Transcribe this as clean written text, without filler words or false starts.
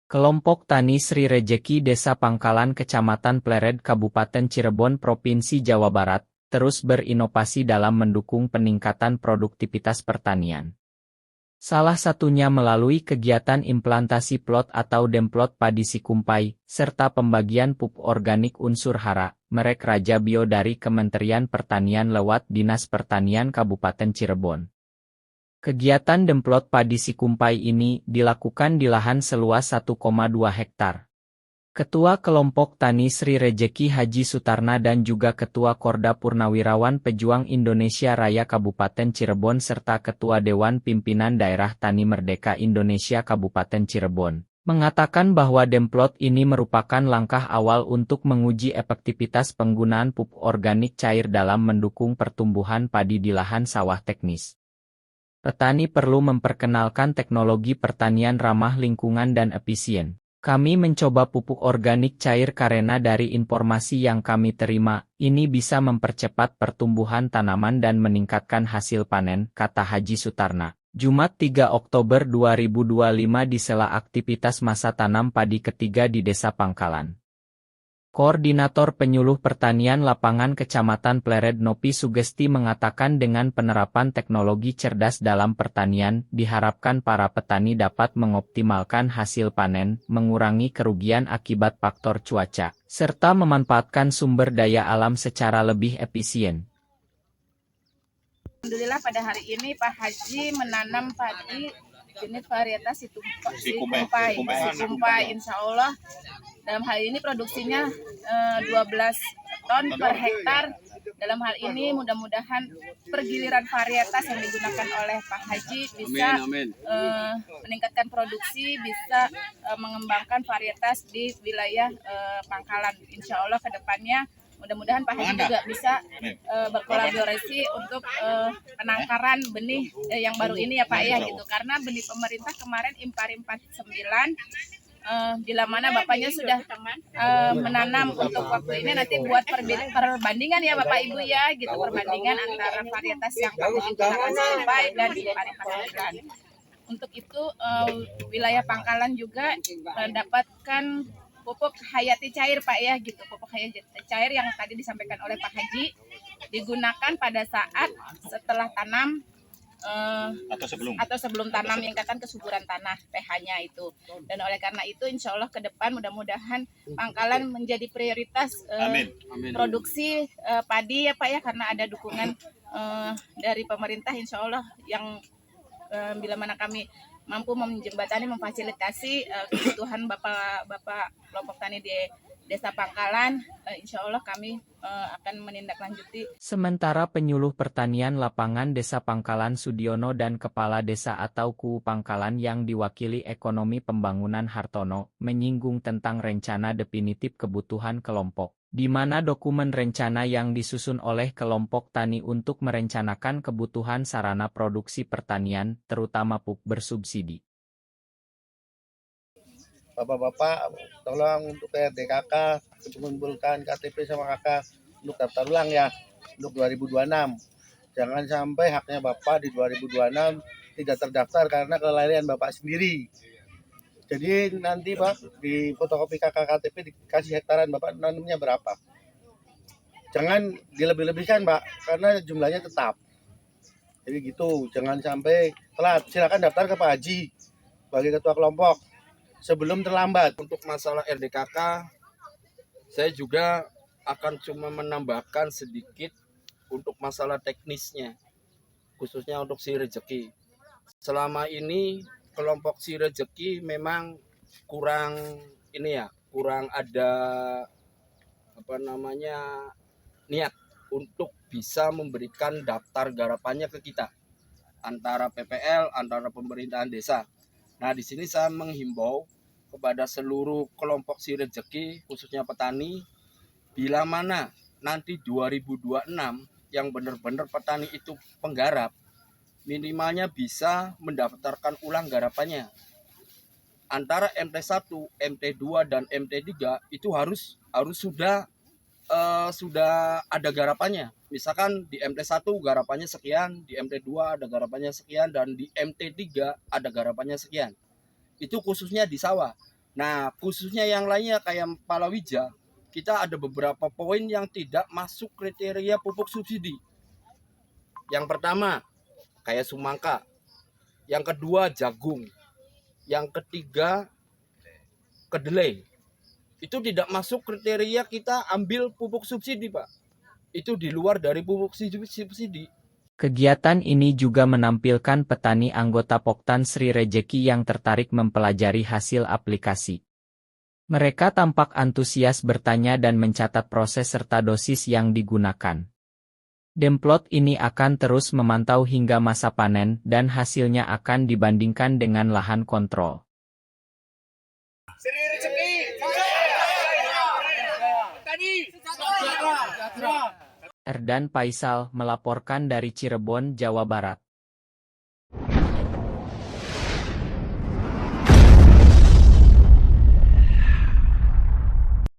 Kelompok Tani Sri Rejeki Desa Pangkalan Kecamatan Plered Kabupaten Cirebon Provinsi Jawa Barat, terus berinovasi dalam mendukung peningkatan produktivitas pertanian. Salah satunya melalui kegiatan implantasi plot atau demplot padi sikumpai, serta pembagian pupuk organik unsur hara, merek Raja Bio dari Kementerian Pertanian lewat Dinas Pertanian Kabupaten Cirebon. Kegiatan demplot padi sikumpai ini dilakukan di lahan seluas 1,2 hektar. Ketua Kelompok Tani Sri Rejeki Haji Sutarna dan juga Ketua Korda Purnawirawan Pejuang Indonesia Raya Kabupaten Cirebon serta Ketua Dewan Pimpinan Daerah Tani Merdeka Indonesia Kabupaten Cirebon, mengatakan bahwa demplot ini merupakan langkah awal untuk menguji efektivitas penggunaan pupuk organik cair dalam mendukung pertumbuhan padi di lahan sawah teknis. Petani perlu memperkenalkan teknologi pertanian ramah lingkungan dan efisien. Kami mencoba pupuk organik cair karena dari informasi yang kami terima, ini bisa mempercepat pertumbuhan tanaman dan meningkatkan hasil panen, kata Haji Sutarna. Jumat 3 Oktober 2025 di sela aktivitas masa tanam padi ketiga di Desa Pangkalan. Koordinator Penyuluh Pertanian Lapangan Kecamatan Plered Nopi Sugesti mengatakan dengan penerapan teknologi cerdas dalam pertanian, diharapkan para petani dapat mengoptimalkan hasil panen, mengurangi kerugian akibat faktor cuaca, serta memanfaatkan sumber daya alam secara lebih efisien. Alhamdulillah pada hari ini Pak Haji menanam padi jenis varietas sikumpai, insya Allah dalam hal ini produksinya 12 ton per hektar. Dalam hal ini mudah-mudahan pergiliran varietas yang digunakan oleh Pak Haji bisa meningkatkan produksi, bisa mengembangkan varietas di wilayah Pangkalan. Insya Allah ke depannya mudah-mudahan Pak Haji juga bisa berkolaborasi untuk penangkaran benih yang baru ini ya Pak ya gitu. Karena benih pemerintah kemarin Impari 49 bila mana Bapaknya sudah menanam untuk waktu ini nanti buat perbandingan ya Bapak Ibu ya gitu, perbandingan antara varietas yang digunakan sikumpai dan Impari 49. Untuk itu wilayah Pangkalan juga mendapatkan pupuk hayati cair Pak ya gitu, pupuk hayati cair yang tadi disampaikan oleh Pak Haji digunakan pada saat setelah tanam atau sebelum tanam, meningkatkan kesuburan tanah pH-nya itu. Dan oleh karena itu insya Allah ke depan mudah-mudahan Pangkalan menjadi prioritas produksi padi ya Pak ya, karena ada dukungan dari pemerintah insya Allah yang bila mana kami mampu menjembatani, memfasilitasi kebutuhan Bapak kelompok tani di Desa Pangkalan, insya Allah kami akan menindaklanjuti. Sementara penyuluh pertanian lapangan Desa Pangkalan Sudiono dan Kepala Desa atau KUU Pangkalan yang diwakili Ekonomi Pembangunan Hartono, menyinggung tentang rencana definitif kebutuhan kelompok, di mana dokumen rencana yang disusun oleh kelompok tani untuk merencanakan kebutuhan sarana produksi pertanian, terutama pupuk bersubsidi. Bapak-bapak tolong untuk RDKK mengumpulkan KTP sama kakak untuk daftar ulang ya untuk 2026. Jangan sampai haknya Bapak di 2026 tidak terdaftar karena kelalaian Bapak sendiri. Jadi nanti Pak di fotokopi kakak KTP dikasih hektaran Bapak nanamnya berapa. Jangan dilebih-lebihkan Pak karena jumlahnya tetap. Jadi gitu, jangan sampai telat. Silakan daftar ke Pak Haji sebagai ketua kelompok sebelum terlambat. Untuk masalah RDKK, saya juga akan cuma menambahkan sedikit untuk masalah teknisnya, khususnya untuk si Rejeki. Selama ini kelompok si Rejeki memang kurang ada niat untuk bisa memberikan daftar garapannya ke kita antara PPL, antara pemerintahan desa. Nah, di sini saya menghimbau kepada seluruh kelompok si Rejeki, khususnya petani, bila mana nanti 2026 yang benar-benar petani itu penggarap, minimalnya bisa mendaftarkan ulang garapannya. Antara MT1, MT2, dan MT3 itu harus sudah ada garapannya. Misalkan di MT1 garapannya sekian, di MT2 ada garapannya sekian, dan di MT3 ada garapannya sekian. Itu khususnya di sawah. Nah, khususnya yang lainnya kayak palawija, kita ada beberapa poin yang tidak masuk kriteria pupuk subsidi. Yang pertama, kayak sumangka. Yang kedua, jagung. Yang ketiga, kedelai. Itu tidak masuk kriteria kita ambil pupuk subsidi, Pak. Itu di luar dari pupuk subsidi. Kegiatan ini juga menampilkan petani anggota Poktan Sri Rejeki yang tertarik mempelajari hasil aplikasi. Mereka tampak antusias bertanya dan mencatat proses serta dosis yang digunakan. Demplot ini akan terus memantau hingga masa panen dan hasilnya akan dibandingkan dengan lahan kontrol. Sri Rejeki. Tadi. Erdan Faisal melaporkan dari Cirebon, Jawa Barat.